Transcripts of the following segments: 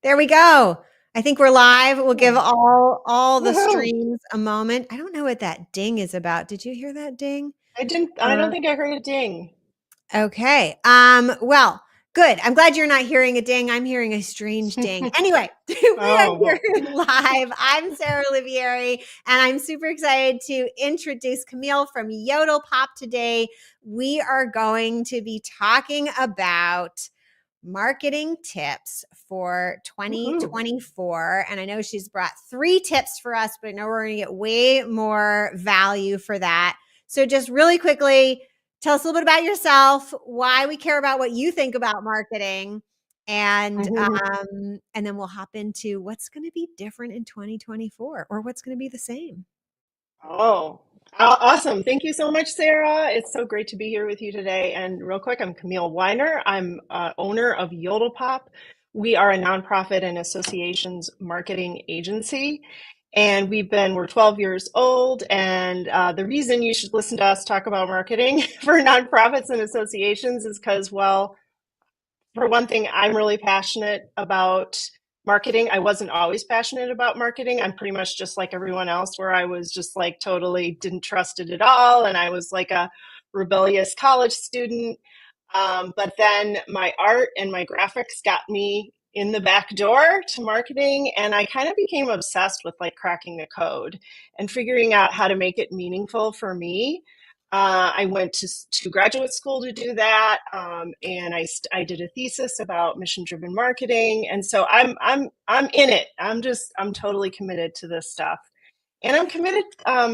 There we go. I think we're live. We'll give Oh, all the woohoo. streams a moment. I don't know what that ding is about. Did you hear that ding? I don't Uh, think I heard a ding. okay. Well, good. I'm glad you're not hearing a ding. I'm hearing a strange ding. Anyway, we are Oh, here well. live. I'm Sarah Olivieri, and I'm super excited to introduce Camille from Yodelpop today. We are going to be talking about marketing tips for Woohoo. 2024. And I know she's brought 3 tips for us, but I know we're going to get way more value for that. So, just really quickly, tell us a little bit about yourself, why we care about what you think about marketing, and then we'll hop into what's going to be different in 2024 or what's going to be the same. Oh, awesome. Thank you so much, Sarah. It's so great to be here with you today. And real quick, I'm Camille Winer. I'm owner of Yodelpop. We are a nonprofit and associations marketing agency. And we're 12 years old. And the reason you should listen to us talk about marketing for nonprofits and associations is because, well, for one thing, I'm really passionate about marketing. I wasn't always passionate about marketing. I'm pretty much just like everyone else, where I was just like totally didn't trust it at all. And I was like a rebellious college student. But then my art and my graphics got me in the back door to marketing. And I kind of became obsessed with like cracking the code and figuring out how to make it meaningful for me. I went to graduate school to do that, and I did a thesis about mission-driven marketing, and so I'm in it. I'm totally committed to this stuff, and I'm committed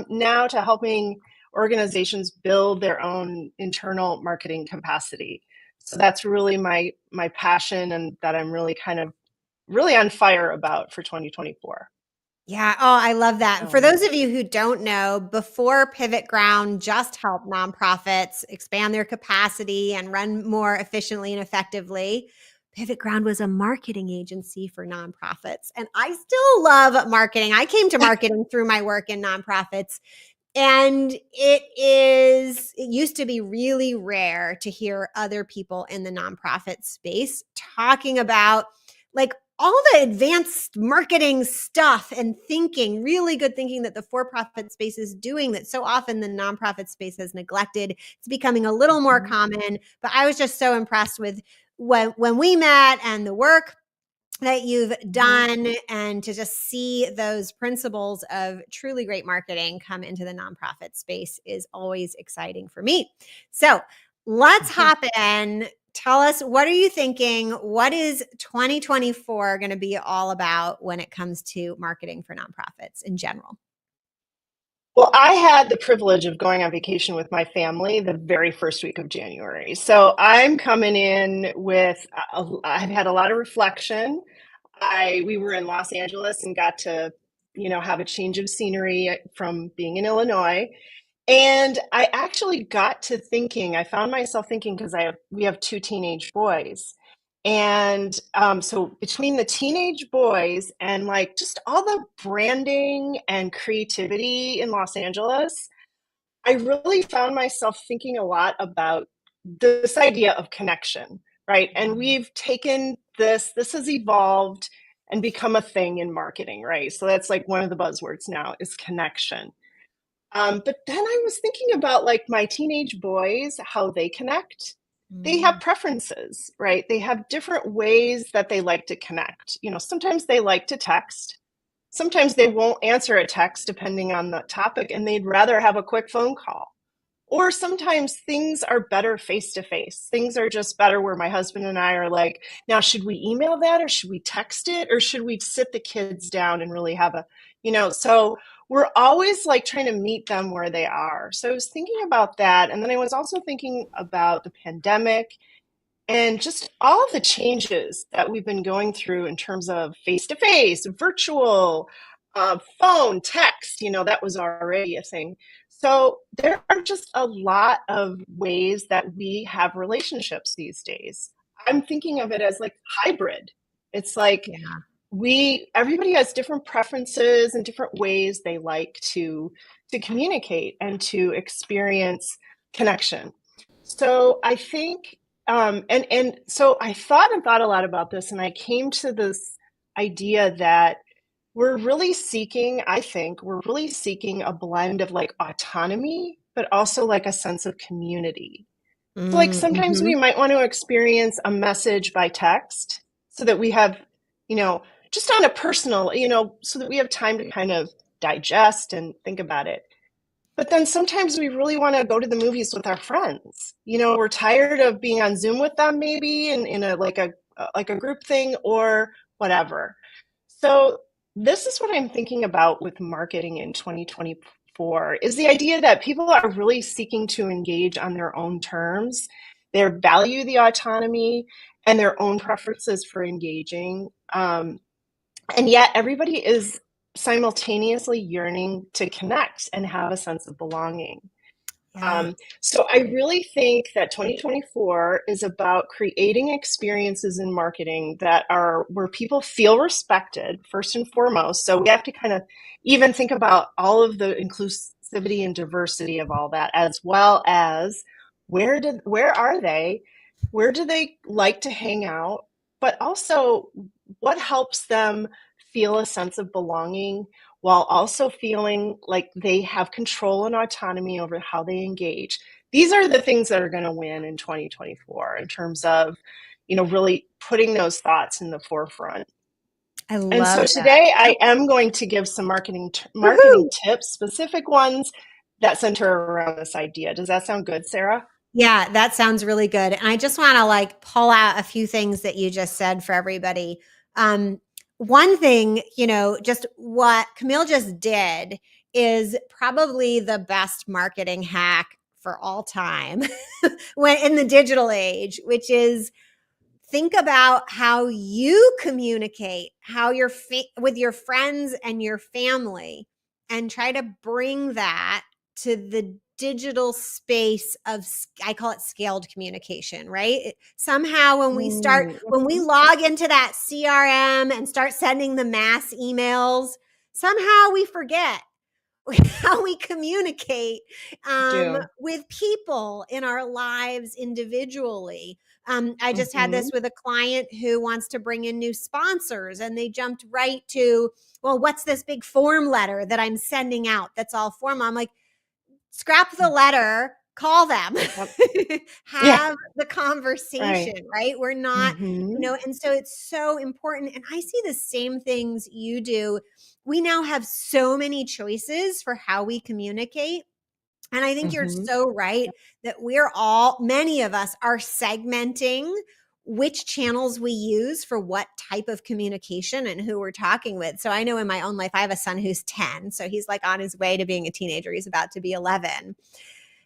now to helping organizations build their own internal marketing capacity. So that's really my passion, and that I'm really kind of really on fire about for 2024. Yeah. Oh, I love that. And for So. those of you who don't know, before PivotGround just helped nonprofits expand their capacity and run more efficiently and effectively, PivotGround was a marketing agency for nonprofits. And I still love marketing. I came to marketing through my work in nonprofits. And it used to be really rare to hear other people in the nonprofit space talking about like all the advanced marketing stuff and thinking, really good thinking that the for-profit space is doing that so often the nonprofit space has neglected. It's becoming a little more Mhm. common, but I was just so impressed with when we met and the work that you've Mhm. done and to just see those principles of truly great marketing come into the nonprofit space is always exciting for me. So let's Mhm. hop in. Tell us, what are you thinking? What is 2024 going to be all about when it comes to marketing for nonprofits in general? Well, I had the privilege of going on vacation with my family the very first week of January. So I'm coming in with, I've had a lot of reflection. We were in Los Angeles and got to, have a change of scenery from being in Illinois. And I actually got to thinking, I found myself thinking because we have 2 teenage boys. And so between the teenage boys and like just all the branding and creativity in Los Angeles, I really found myself thinking a lot about this idea of connection, right? And we've taken this has evolved and become a thing in marketing, right? So that's like one of the buzzwords now is connection. But then I was thinking about like my teenage boys, how they connect. They have Mm. preferences, right? They have different ways that they like to connect. Sometimes they like to text. Sometimes they won't answer a text depending on the topic, and they'd rather have a quick phone call. Or sometimes things are better face to face. Things are just better where my husband and I are like, now, should we email that or should we text it or should we sit the kids down and really have so we're always like trying to meet them where they are. So I was thinking about that. And then I was also thinking about the pandemic and just all of the changes that we've been going through in terms of face to face, virtual, phone, text, that was already a thing. So there are just a lot of ways that we have relationships these days. I'm thinking of it as like hybrid. It's like Yeah. everybody has different preferences and different ways they like to communicate and to experience connection. So I think and so I thought a lot about this, and I came to this idea that we're really seeking, I think, we're really seeking a blend of like autonomy, but also like a sense of community. So like sometimes we Mm-hmm. might want to experience a message by text so that we have, you know, just on a personal, so that we have time to kind of digest and think about it. But then sometimes we really want to go to the movies with our friends. We're tired of being on Zoom with them maybe in a like a group thing or whatever. So this is what I'm thinking about with marketing in 2024 is the idea that people are really seeking to engage on their own terms. They value the autonomy and their own preferences for engaging. And yet everybody is simultaneously yearning to connect and have a sense of belonging. Yeah. So I really think that 2024 is about creating experiences in marketing that are where people feel respected first and foremost. So we have to kind of even think about all of the inclusivity and diversity of all that, as well as where are they? Where do they like to hang out? But also what helps them feel a sense of belonging while also feeling like they have control and autonomy over how they engage. These are the things that are going to win in 2024 in terms of, really putting those thoughts in the forefront. I And so love that. today I am going to give some marketing Woohoo! tips, specific ones that center around this idea. Does that sound good, Sarah? Yeah, that sounds really good. And I just want to like pull out a few things that you just said for everybody. Um, One thing, just what Camille just did is probably the best marketing hack for all time when in the digital age, which is think about how you communicate, how you're with your friends and your family, and try to bring that to the digital space of, I call it scaled communication, right? Somehow when we log into that CRM and start sending the mass emails, somehow we forget how we communicate Do. with people in our lives individually. I just had Mm-hmm. this with a client who wants to bring in new sponsors, and they jumped right to, well, what's this big form letter that I'm sending out that's all formal? I'm like, scrap the letter, call them, Yep. Yeah. have the conversation, Right. right? We're not, Mm-hmm. and so it's so important. And I see the same things you do. We now have so many choices for how we communicate. And I think you're Mm-hmm. so right that many of us are segmenting which channels we use for what type of communication and who we're talking with. So I know in my own life, I have a son who's 10. So he's like on his way to being a teenager. He's about to be 11.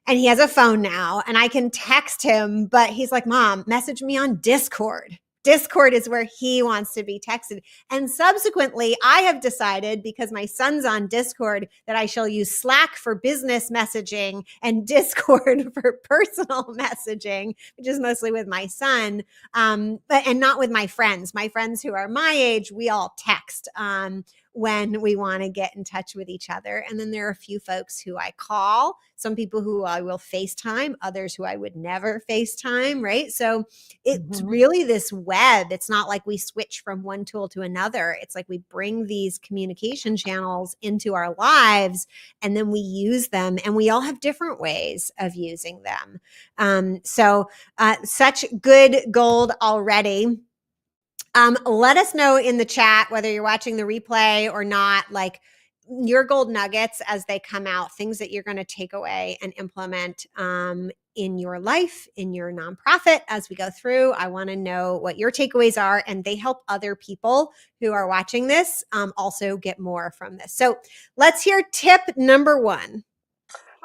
And he has a phone now, and I can text him, but he's like, Mom, message me on Discord. Discord is where he wants to be texted. And subsequently, I have decided, because my son's on Discord, that I shall use Slack for business messaging and Discord for personal messaging, which is mostly with my son, and not with my friends. My friends who are my age, we all text. When we want to get in touch with each other. And then there are a few folks who I call, some people who I will FaceTime, others who I would never FaceTime, right? So it's Mm-hmm. really this web. It's not like we switch from one tool to another. It's like we bring these communication channels into our lives and then we use them, and we all have different ways of using them. Such good gold already. Let us know in the chat whether you're watching the replay or not, like your gold nuggets as they come out, things that you're going to take away and implement in your life, in your nonprofit as we go through. I want to know what your takeaways are, and they help other people who are watching this also get more from this. So let's hear tip number 1.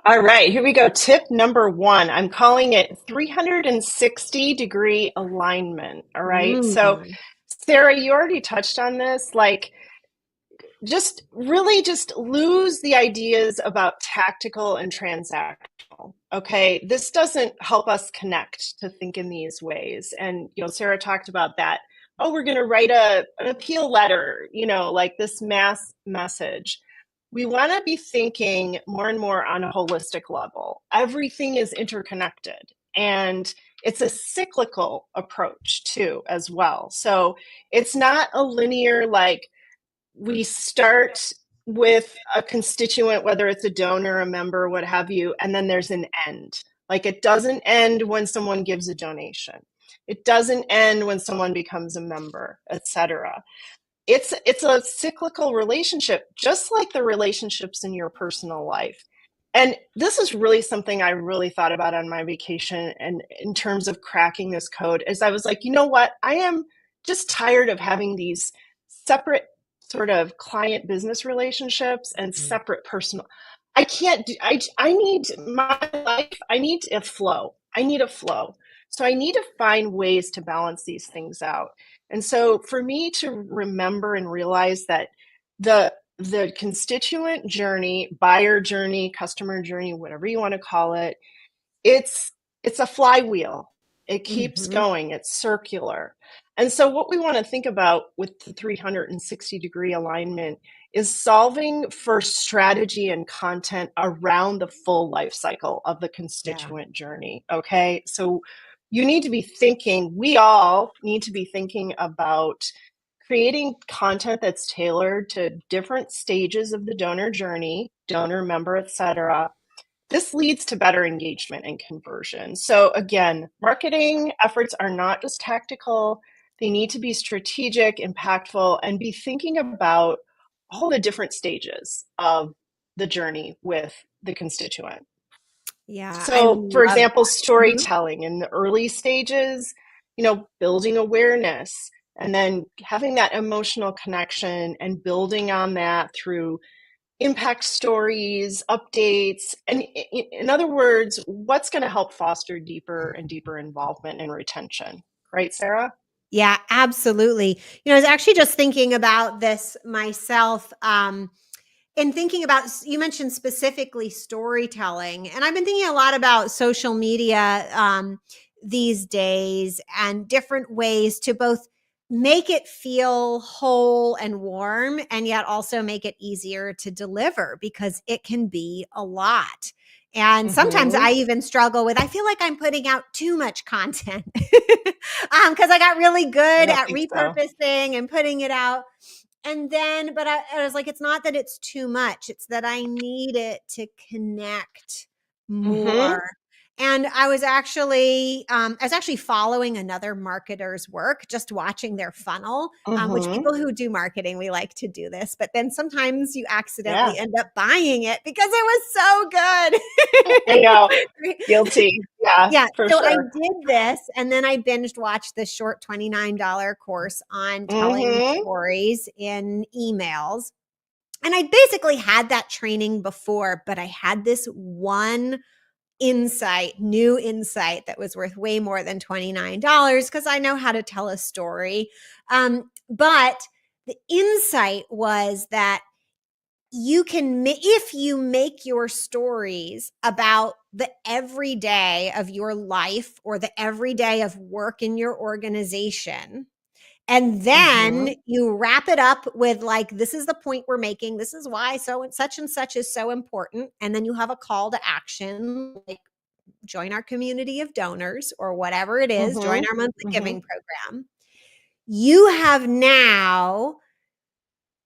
All right, here we go. Tip number 1. I'm calling it 360-degree alignment. All right. So, Mm. Sarah, you already touched on this. Like, just really just lose the ideas about tactical and transactional. Okay. This doesn't help us connect to think in these ways. And, Sarah talked about that. Oh, we're going to write an appeal letter, like this mass message. We want to be thinking more and more on a holistic level. Everything is interconnected. And it's a cyclical approach too, as well. So it's not a linear, like, we start with a constituent, whether it's a donor, a member, what have you, and then there's an end. Like, it doesn't end when someone gives a donation. It doesn't end when someone becomes a member, etc. It's a cyclical relationship, just like the relationships in your personal life. And this is really something I really thought about on my vacation, and in terms of cracking this code, is I was like, you know what? I am just tired of having these separate sort of client business relationships and separate personal. I can't do, I need my life, I need a flow. I need a flow. So I need to find ways to balance these things out. And so for me to remember and realize that the constituent journey, buyer journey, customer journey, whatever you want to call it, it's a flywheel. It keeps going. It's circular. And so what we want to think about with the 360-degree alignment is solving for strategy and content around the full life cycle of the constituent journey. Okay. So you need to be thinking, we all need to be thinking about creating content that's tailored to different stages of the donor journey, donor, member, etc. This leads to better engagement and conversion. So again, marketing efforts are not just tactical. They need to be strategic, impactful, and be thinking about all the different stages of the journey with the constituent. Yeah, I So, for love example, that. Mhm. storytelling in the early stages, building awareness, and then having that emotional connection and building on that through impact stories, updates, and in other words, what's going to help foster deeper and deeper involvement and retention. Right, Sarah? Yeah, absolutely. I was actually just thinking about this myself. In thinking about, you mentioned specifically storytelling, and I've been thinking a lot about social media these days, and different ways to both make it feel whole and warm, and yet also make it easier to deliver, because it can be a lot. And sometimes I even struggle with, I feel like I'm putting out too much content because I got really I good don't at think so. repurposing and putting it out. And then, but I was like, it's not that it's too much. It's that I need it to connect Mm-hmm. more. And I was actually following another marketer's work, just watching their funnel, which Mm-hmm. people who do marketing, we like to do this, but then sometimes you Yeah. accidentally end up buying it because it was so I know. good. Guilty. Yeah, Yeah, for so I sure. did this, and then I binged watched the short $29 course on telling Mm-hmm. stories in emails. And I basically had that training before, but I had this one new insight that was worth way more than $29, because I know how to tell a story. But the insight was that if you make your stories about the everyday of your life or the everyday of work in your organization, and then Mm-hmm. you wrap it up with, like, this is the point we're making, this is why so and such is so important, and then you have a call to action, like join our community of donors or whatever it is, join Mm-hmm. our monthly Mm-hmm. giving program. You have now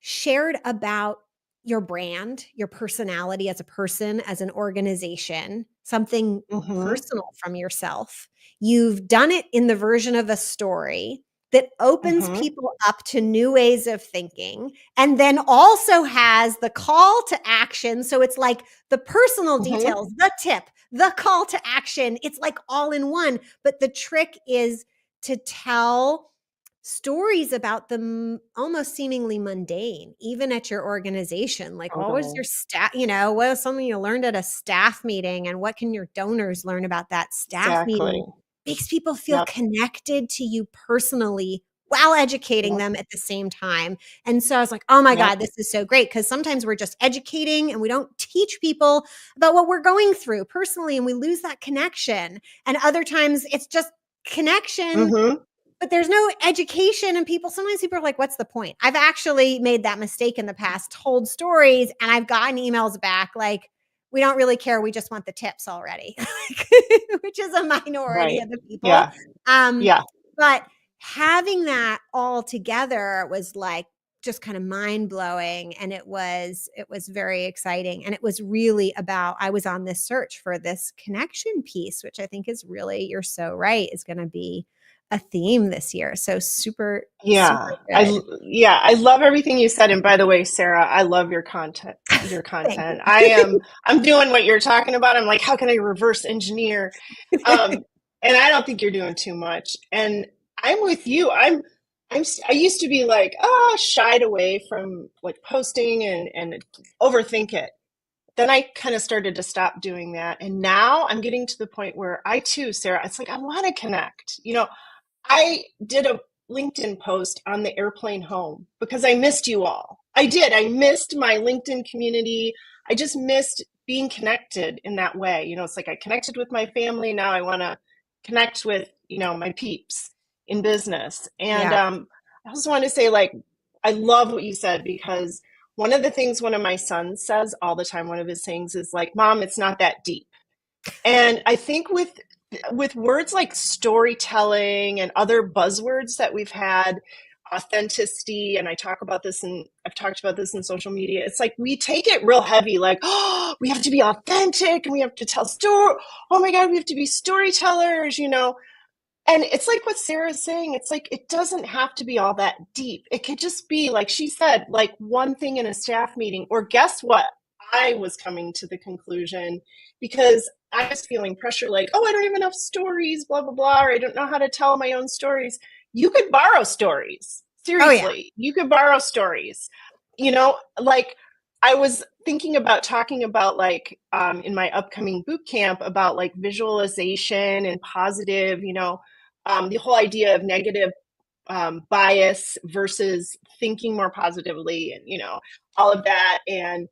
shared about your brand, your personality as a person, as an organization, something Mm-hmm. personal from yourself. You've done it in the version of a story that opens Mm-hmm. people up to new ways of thinking, and then also has the call to action. So it's like the personal Mm-hmm. details, the tip, the call to action. It's like all in one. But the trick is to tell stories about the almost seemingly mundane, even at your organization. Like, what was your Totally. staff, what was something you learned at a staff meeting, and what can your donors learn about that staff Exactly. meeting? Makes people feel Yep. connected to you personally while educating Yep. them at the same time. And so I was like, oh my Yep. God, this is so great, because sometimes we're just educating and we don't teach people about what we're going through personally, and we lose that connection. And other times it's just connection, Mm-hmm. but there's no education, and sometimes people are like, what's the point? I've actually made that mistake in the past, told stories, and I've gotten emails back like, we don't really care. We just want the tips already, which is a minority Right. of the people. Yeah. Um, Yeah. but having that all together was like just kind of mind blowing. And it was very exciting. And it was really about, I was on this search for this connection piece, which I think is really, you're so right, is going to be a theme this year. So super, super Yeah. good. I love everything you said. And by the way, Sarah, I love your content. Your Thank content. I'm doing what you're talking about. I'm like, how can I reverse engineer? you. And I don't think you're doing too much. And I'm with you. I used to be like, shied away from like posting and overthink it. Then I kind of started to stop doing that. And now I'm getting to the point where I too, Sarah, it's like I want to connect. I did a LinkedIn post on the airplane home because I missed you all. I did. I missed my LinkedIn community. I just missed being connected in that way. It's like I connected with my family. Now I want to connect with, my peeps in business. And Yeah. I also want to say, like, I love what you said because one of the things one of my sons says all the time, one of his sayings is like, Mom, it's not that deep. And I think with words like storytelling and other buzzwords that we've had, authenticity, and I've talked about this in social media. It's like we take it real heavy, like, oh, we have to be authentic and we have to tell story. Oh my God, we have to be storytellers. And it's like what Sarah's saying. It's like it doesn't have to be all that deep. It could just be, like she said, like one thing in a staff meeting. Or guess what? I was coming to the conclusion because I was feeling pressure like, oh, I don't have enough stories, blah, blah, blah, or I don't know how to tell my own stories. You could borrow stories. Oh yeah. Seriously, you could borrow stories. Like I was thinking about talking about like in my upcoming boot camp about like visualization and positive, the whole idea of negative bias versus thinking more positively and all of that I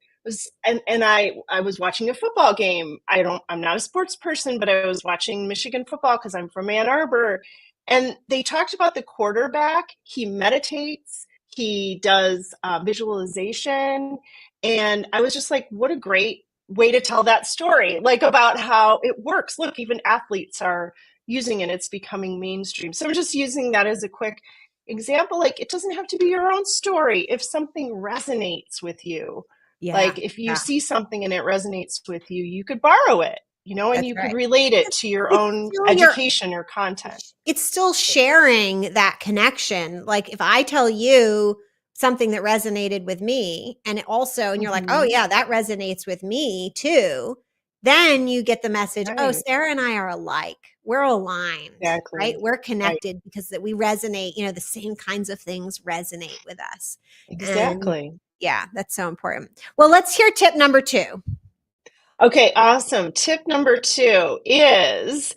was watching a football game. I'm not a sports person, but I was watching Michigan football because I'm from Ann Arbor, and they talked about the quarterback. He meditates, he does visualization, and I was just like, what a great way to tell that story, like about how it works. Look, even athletes are using it. It's becoming mainstream. So I'm just using that as a quick example. Like it doesn't have to be your own story. If something resonates with you, Yeah. like if you Yeah. see something and it resonates with you, you could borrow it, and That's you could right. relate it to your It's own still your education or content. it's still sharing that connection. Like if I tell you something that resonated with me and you're like, "Oh Mm-hmm. yeah, that resonates with me too." Then you get the message, "Oh, Right. Sarah and I are alike. We're aligned." Right? Exactly. We're Right. connected because that we resonate, the same kinds of things resonate with us. And Exactly. yeah, that's so important. Well, let's hear tip number 2. Okay, awesome. Tip number 2 is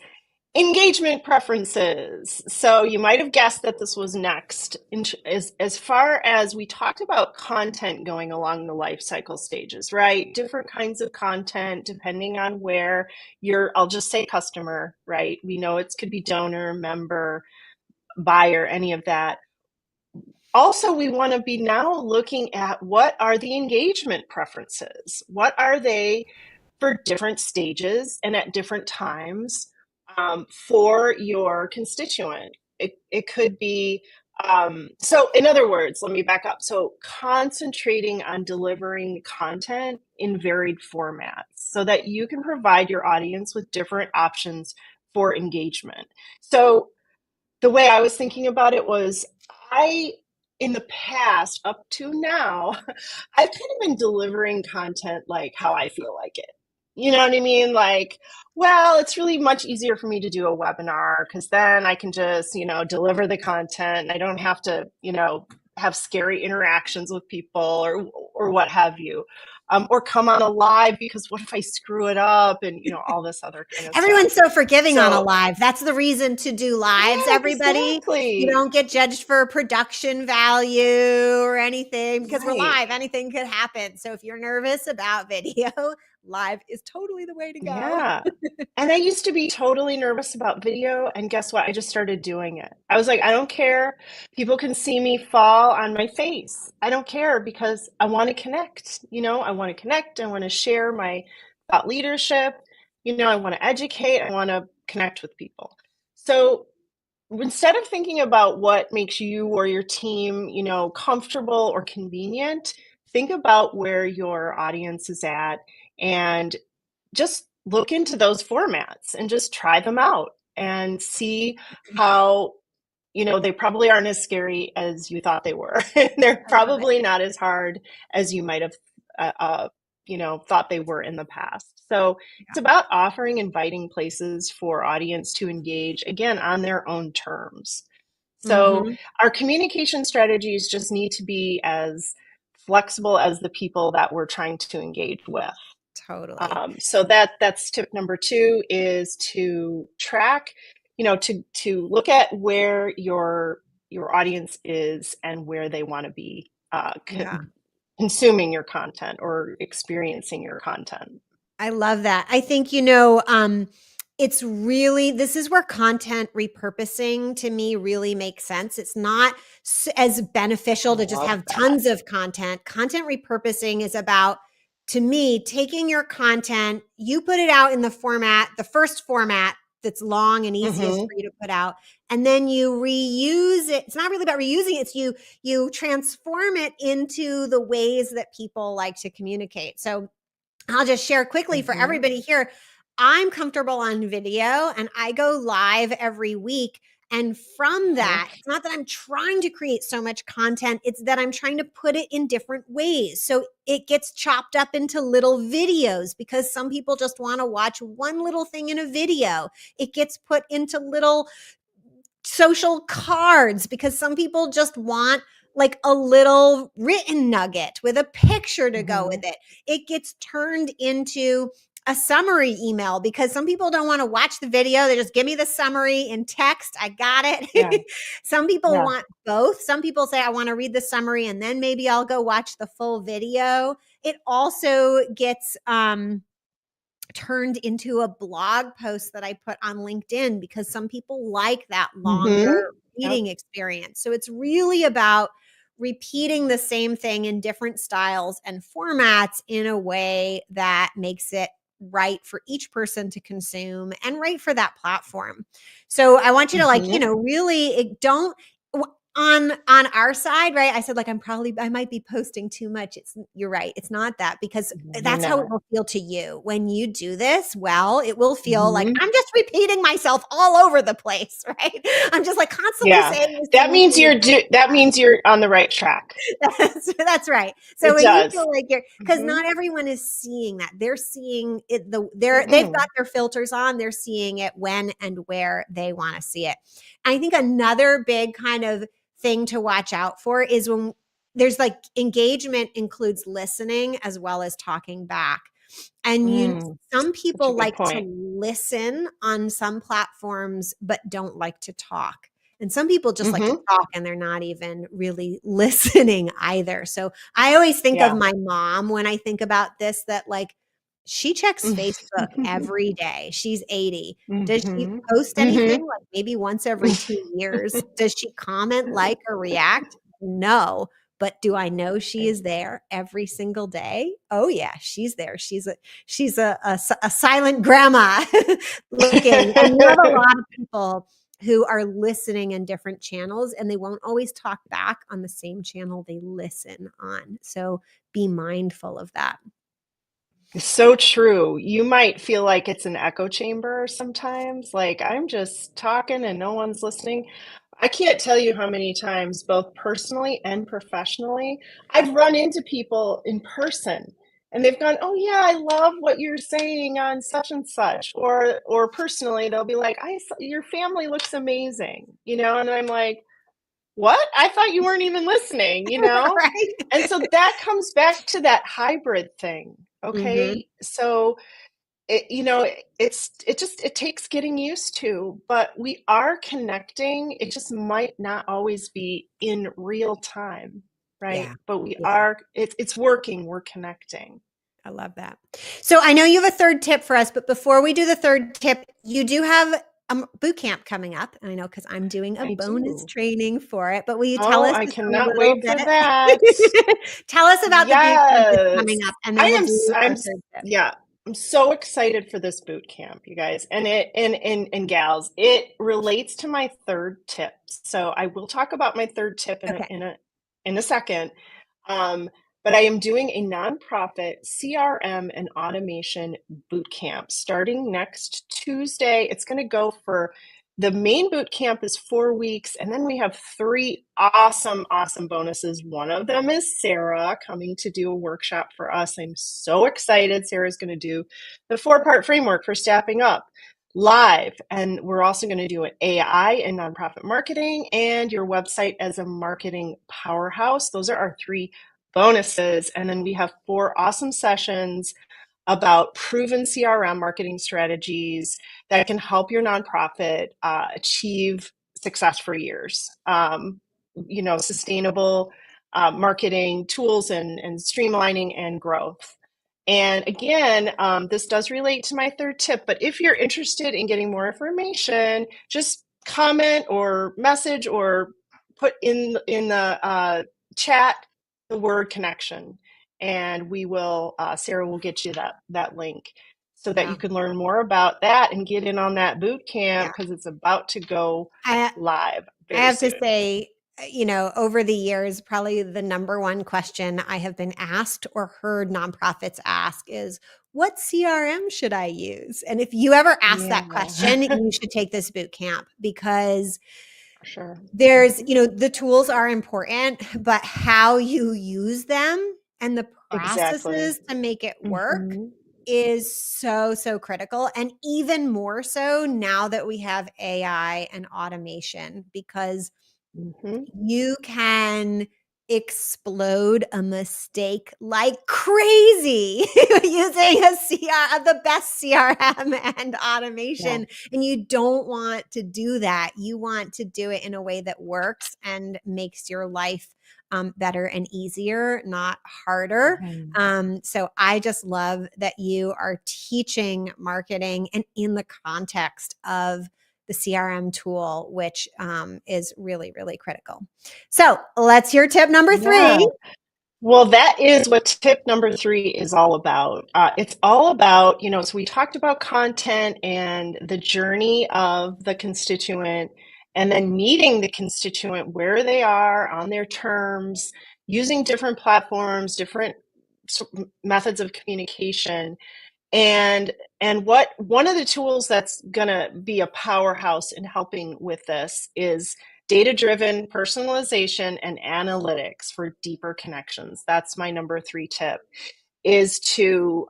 engagement preferences. So you might have guessed that this was next. As far as we talked about content going along the life cycle stages, right? Different kinds of content depending on where I'll just say customer, right? We know it could be donor, member, buyer, any of that. Also, we want to be now looking at what are the engagement preferences? What are they for different stages and at different times for your constituent? It could be, so in other words, let me back up. So concentrating on delivering content in varied formats so that you can provide your audience with different options for engagement. So the way I was thinking about it was in the past, up to now, I've kind of been delivering content like how I feel like it. You know what I mean? Like, well, it's really much easier for me to do a webinar because then I can just, deliver the content. I don't have to, have scary interactions with people or what have you. Or come on a live because what if I screw it up and, all this other kind of stuff. Everyone's so forgiving on a So, live. That's the reason to do lives, yeah, everybody. You exactly. don't get judged for production value or anything because we're Right. live. Anything could happen. So if you're nervous about video, live is totally the way to go. Yeah. And I used to be totally nervous about video. And guess what? I just started doing it. I was like, I don't care. People can see me fall on my face. I don't care because I want to connect. I want to connect. I want to share my thought leadership. I want to educate, I want to connect with people. So instead of thinking about what makes you or your team, comfortable or convenient, think about where your audience is at and just look into those formats and just try them out and see how, they probably aren't as scary as you thought they were. They're I love it. probably not as hard as you might have, thought they were in the past. So it's about offering inviting places for audience to engage, again, on their own terms. So our communication strategies just need to be as flexible as the people that we're trying to engage with. Totally. So that's tip number 2, is to track, to look at where your audience is and where they want to be consuming your content or experiencing your content. I love that. I think, it's really, this is where content repurposing to me really makes sense. It's not as beneficial to just have tons of content. Content repurposing is about, to me, taking your content, you put it out in the first format that's long and easiest for you to put out, and then you reuse it. It's not really about reusing it. It's you transform it into the ways that people like to communicate. So I'll just share quickly for everybody here. I'm comfortable on video and I go live every week. And from that, it's not that I'm trying to create so much content, it's that I'm trying to put it in different ways. So it gets chopped up into little videos because some people just want to watch one little thing in a video. It gets put into little social cards because some people just want like a little written nugget with a picture to go with it. It gets turned into a summary email because some people don't want to watch the video. They just give me the summary in text. I got it. Yeah. Some people want both. Some people say, I want to read the summary and then maybe I'll go watch the full video. It also gets, turned into a blog post that I put on LinkedIn because some people like that longer reading experience. So it's really about repeating the same thing in different styles and formats in a way that makes it right for each person to consume and right for that platform. So I want you to really don't on our side, right? I said, I might be posting too much. You're right. It's not that, because that's how it will feel to you. When you do this well, it will feel like I'm just repeating myself all over the place, right? I'm just constantly saying this. That means you're on the right track. That's right. So you feel like because not everyone is seeing that. They're seeing it. They've got their filters on. They're seeing it when and where they want to see it. I think another big kind of thing to watch out for is when there's engagement includes listening as well as talking back. And some people like to listen on some platforms, but don't like to talk. And some people just like to talk and they're not even really listening either. So I always think of my mom when I think about this, that she checks Facebook every day. She's 80. Does she post anything maybe once every 2 years? Does she comment, or react? No. But do I know she is there every single day? Oh yeah, she's there. She's a silent grandma looking. And you have a lot of people who are listening in different channels and they won't always talk back on the same channel they listen on. So be mindful of that. So true. You might feel like it's an echo chamber sometimes, I'm just talking and no one's listening. I can't tell you how many times, both personally and professionally, I've run into people in person and they've gone, "Oh yeah, I love what you're saying on such and such." Or personally, they'll be like, "Your family looks amazing," and I'm like, "What? I thought you weren't even listening," Right. And so that comes back to that hybrid thing. Okay. So it takes getting used to, but we are connecting. It just might not always be in real time, right? But we are, it's working. We're connecting. I love that. So I know you have a third tip for us, but before we do the third tip, you do have a boot camp coming up. And I know because I'm doing a bonus training for it, but will you tell us? I cannot wait for that. Tell us about the boot camp that's coming up. And then I'm so excited for this boot camp, you guys, and gals. It relates to my third tip. So I will talk about my third tip Okay. in a second. Um, but I am doing a nonprofit CRM and automation boot camp starting next Tuesday. It's going to go for the main boot camp is 4 weeks, and then we have three awesome, awesome bonuses. One of them is Sarah coming to do a workshop for us. I'm so excited. Sarah's going to do the 4-part framework for staffing up live. And we're also going to do an AI and nonprofit marketing and your website as a marketing powerhouse. Those are our three bonuses. And then we have 4 awesome sessions about proven CRM marketing strategies that can help your nonprofit achieve success for years. Sustainable marketing tools and streamlining and growth. And again, this does relate to my third tip, but if you're interested in getting more information, just comment or message or put in the chat the word connection, and we will Sarah will get you that link so that you Yeah. can learn more about that and get in on that boot camp Yeah. because it's about to go I live I very have to soon. say, over the years, probably the number one question I have been asked or heard nonprofits ask is, what CRM should I use? And if you ever ask Yeah, that question, you should take this boot camp because for sure. there's, the tools are important, but how you use them and the Exactly. processes to make it work Hmm. is so, so critical. And even more so now that we have AI and automation, because Hmm. you can explode a mistake like crazy using the best CRM and Yeah. automation. And you don't want to do that. You want to do it in a way that works and makes your life better and easier, not harder. Mhm. So I just love that you are teaching marketing and in the context of the CRM tool, which is really, really critical. So let's hear tip number Yeah. 3. Well, that is what tip number 3 is all about. It's all about, so we talked about content and the journey of the constituent, and then meeting the constituent where they are on their terms, using different platforms, different methods of communication. And what one of the tools that's going to be a powerhouse in helping with this is data-driven personalization and analytics for deeper connections. That's my number 3 tip, is to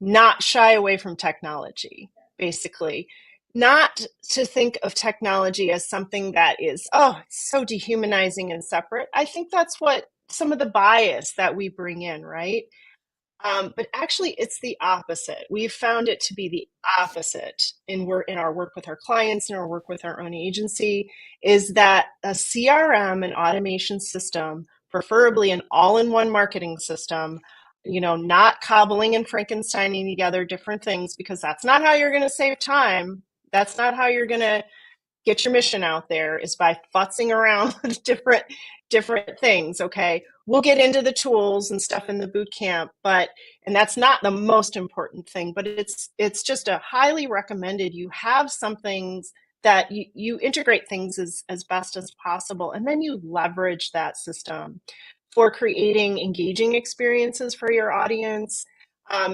not shy away from technology, basically. Not to think of technology as something that is, oh, it's so dehumanizing and separate. I think that's what some of the bias that we bring in, right? But actually, it's the opposite. We've found it to be the opposite in our work with our clients and our work with our own agency, is that a CRM and automation system, preferably an all-in-one marketing system, not cobbling and Frankensteining together different things, because that's not how you're going to save time. That's not how you're going to get your mission out there, is by futzing around with different things. Okay, we'll get into the tools and stuff in the boot camp, and that's not the most important thing, but it's just a highly recommended. You have some things that you integrate things as best as possible, and then you leverage that system for creating engaging experiences for your audience.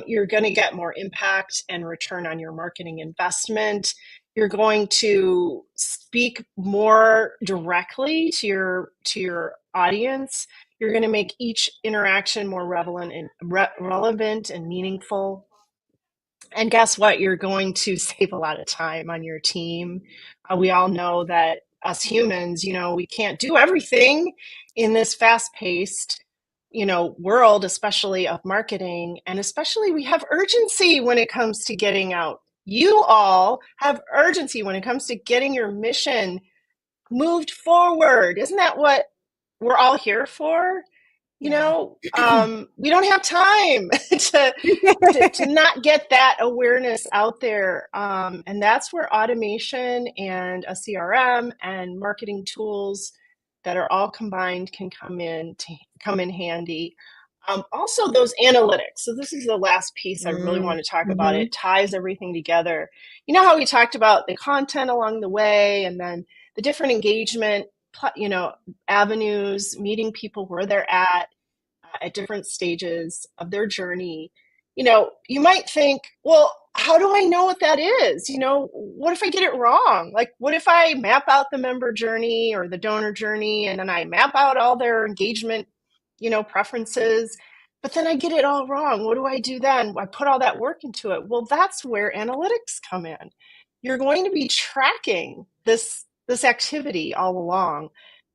You're going to get more impact and return on your marketing investment. You're going to speak more directly to your audience. You're going to make each interaction more relevant and meaningful. And guess what? You're going to save a lot of time on your team. We all know that us humans, we can't do everything in this fast-paced, world, especially of marketing. And especially we have urgency when it comes to getting out. You all have urgency when it comes to getting your mission moved forward. Isn't that what we're all here for? Yeah. We don't have time to not get that awareness out there. And that's where automation and a CRM and marketing tools that are all combined can come in handy. Also, those analytics. So this is the last piece I really want to talk about. Mm-hmm. It ties everything together. You know how we talked about the content along the way, and then the different engagement, avenues, meeting people where they're at different stages of their journey. You might think, well, how do I know what that is? What if I get it wrong? Like, what if I map out the member journey or the donor journey, and then I map out all their engagement, preferences, but then I get it all wrong? What do I do then? I put all that work into it. Well, that's where analytics come in. You're going to be tracking this activity all along.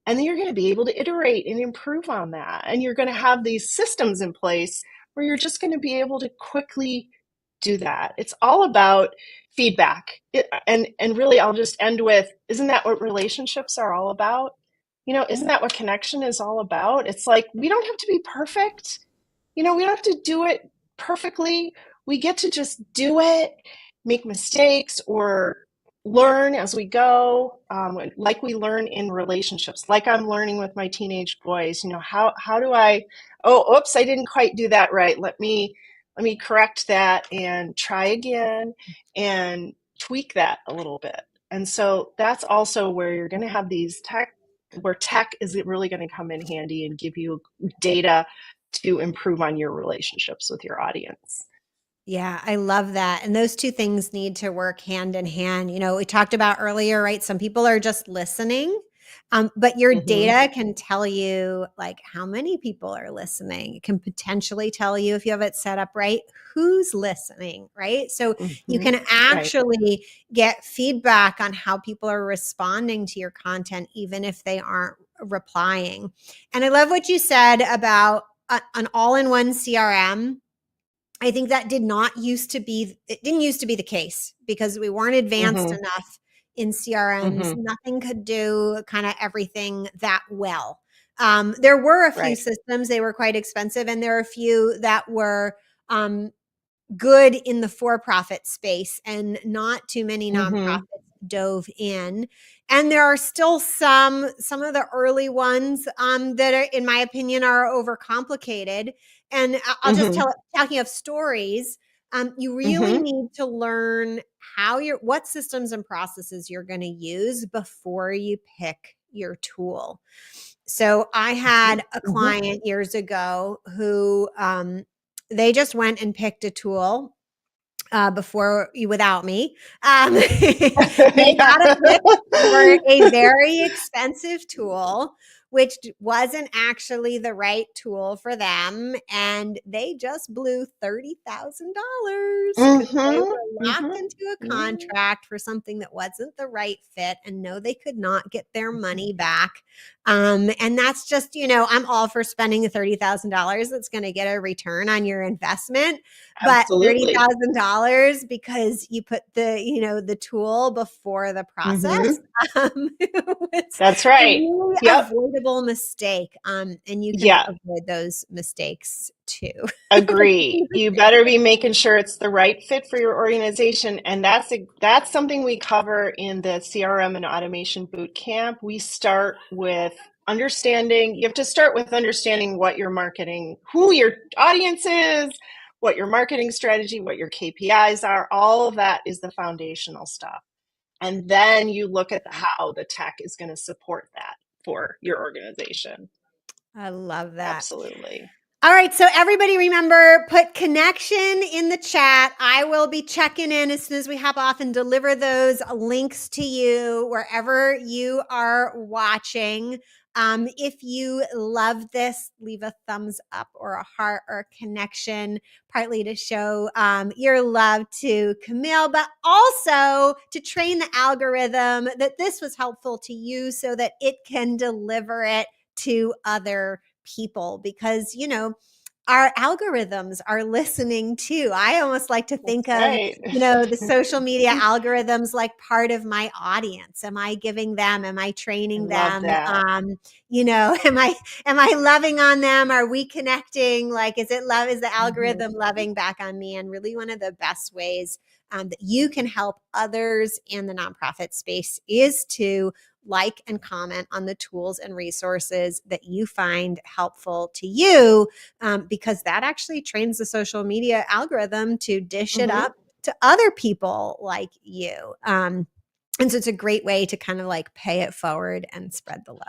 And then you're going to be able to iterate and improve on that. And you're going to have these systems in place where you're just going to be able to quickly do that. It's all about feedback. And really, I'll just end with, isn't that what relationships are all about? Isn't that what connection is all about? It's like, we don't have to be perfect. We don't have to do it perfectly. We get to just do it, make mistakes, or learn as we go, like we learn in relationships, like I'm learning with my teenage boys. How do I, oops, I didn't quite do that right. Let me correct that and try again and tweak that a little bit. And so that's also where you're going to have these where tech is really going to come in handy and give you data to improve on your relationships with your audience. Yeah, I love that. And those two things need to work hand in hand. We talked about earlier, right? Some people are just listening, but your data can tell you like how many people are listening. It can potentially tell you, if you have it set up right, who's listening, right? So you can actually get feedback on how people are responding to your content, even if they aren't replying. And I love what you said about an all-in-one CRM. I think that didn't used to be the case because we weren't advanced enough in CRMs. Nothing could do kind of everything that well. There were a few systems, they were quite expensive, and there are a few that were good in the for-profit space, and not too many nonprofits dove in. And there are still some of the early ones that are, in my opinion, are overcomplicated. And I'll just talking of stories, you really need to learn what systems and processes you're going to use before you pick your tool. So I had a client years ago who they just went and picked a tool without me. They got a pitch for a very expensive tool, which wasn't actually the right tool for them. And they just blew $30,000 because they were locked into a contract for something that wasn't the right fit, and no, they could not get their money back. And that's just, I'm all for spending $30,000 that's going to get a return on your investment. Absolutely. But $30,000 because you put the tool before the process. That's right. A really avoidable mistake. And you can avoid those mistakes too. Agree. You better be making sure it's the right fit for your organization. And that's something we cover in the CRM and automation boot camp. We start with understanding what your marketing, who your audience is, what your marketing strategy, what your KPIs are. All of that is the foundational stuff. And then you look at how the tech is going to support that for your organization. I love that. Absolutely. All right. So everybody remember, put connection in the chat. I will be checking in as soon as we hop off and deliver those links to you wherever you are watching. If you love this, leave a thumbs up or a heart or a connection, partly to show your love to Camille, but also to train the algorithm that this was helpful to you so that it can deliver it to other people, because our algorithms are listening too. I almost like to think of the social media algorithms like part of my audience. Am I training them? Am I loving on them? Are we connecting? Like, is the algorithm loving back on me? And really, one of the best ways that you can help others in the nonprofit space is to like and comment on the tools and resources that you find helpful to you, because that actually trains the social media algorithm to dish it up to other people like you. And so it's a great way to kind of like pay it forward and spread the love.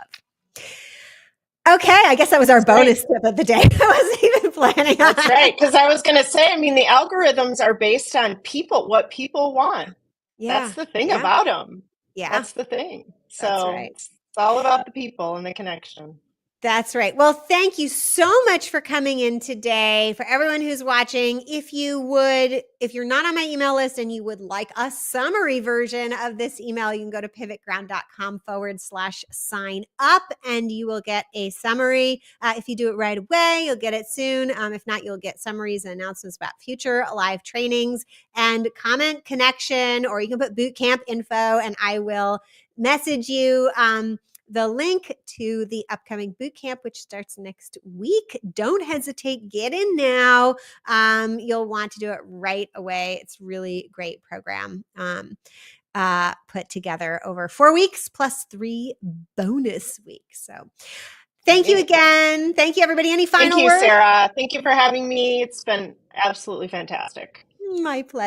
Okay, I guess that was our bonus tip of the day. I wasn't even planning on. That's right, because I was going to say, I mean, the algorithms are based on people, what people want. Yeah, that's the thing about them. Yeah, that's the thing. So that's right. It's all about the people and the connection. That's right. Well, thank you so much for coming in today. For everyone who's watching, if you're not on my email list and you would like a summary version of this email, you can go to pivotground.com/sign up and you will get a summary. If you do it right away, you'll get it soon. If not, you'll get summaries and announcements about future live trainings, and comment connection, or you can put bootcamp info and I will message you the link to the upcoming bootcamp, which starts next week. Don't hesitate. Get in now. You'll want to do it right away. It's really great program put together over 4 weeks plus 3 bonus weeks. So thank you again. Thank you, everybody. Any final words? Thank you, Sarah. Thank you for having me. It's been absolutely fantastic. My pleasure.